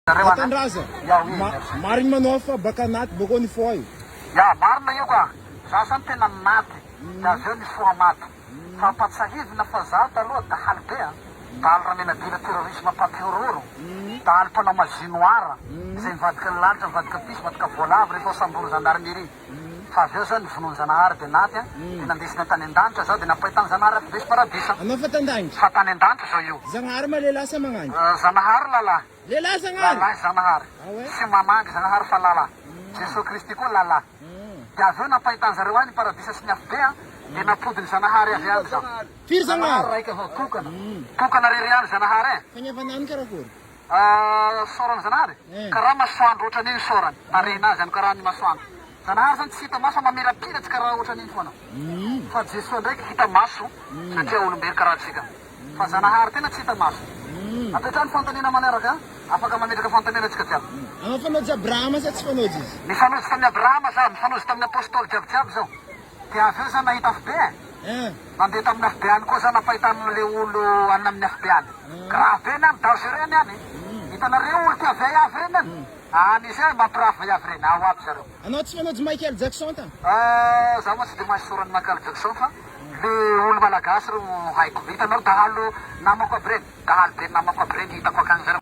Tandraza, mariny manao fa baka anaty baka ny fo io. Ya, marina io ka. Za zany tena naty. Da avy eo ny fo maty. Fa patsahivina fa za taloha dahaly be a. Dahaly ramenadila terrorisme papiororo. Dahaly mpanao mazinoara. Izay mivadika ny lalitra, mivadika piso, mivadika voalavo rehefa samboro zandarmerie. Fa avy eo zany ny vonoan'ny Zanahary de naty a. De nandesina tany an-danitra za de napahitany Zanahary at Vesy Paradisa. Anao fa tandanitra. Fa tany an-danitra zao io. Zanahary ma lehilahy sa magnangy? Zanahary lalahy. Lehilahy Zanahary? Lalahy Zanahary. Ah ouais? Sy mamangy Zanahary fa lalahy. Jesosy Kristy koa lalahy. De avy eo napahitany zareo any Paradisa sy ny afo be a. De napodiny Zanahary avy any zao. Firy Zanahary? Raika avao tokana. Tokana rery any Zanahary e. Fanyavanany karakory? Sorany Zanahary. Karaha masoandro ohatran'iny ny sorany. Marena azy any karaha ny masoandro. Zanahary zany tsy hita maso mamirapiratsy karaha ohatran'iny foana. Fa Jesosy ndraiky hita maso satria olombelo karaha atsika. Fa Zanahary tena tsy hita maso. Apetrany fantanina maneraka, afaka mametraka fantanina atsika jiaby. Anao fanaozy Abrahama sa tsy fanaozy izy? Mifanozy tamin'ny Abrahama za, mifanozy tamin'ny apôstôly jiaby zao. De avy eo za nahita afo be e. Mandeha tamin'ny afo be any koa za napahitan'le olo any amin'ny afo be any. Grave be any dangereux any. Hitanareo olo tia vey avy reny any. Any izay mampirafy vey avy reny, ao aby zareo. Anao tsy fanaozy Michael Jackson ta? Za moa tsy de mahay sorany Michael Jackson fa le olo malagasy ro haiko. Hitanao dahalo namako aby reny, dahalo be namako aby reny hitako akany zareo.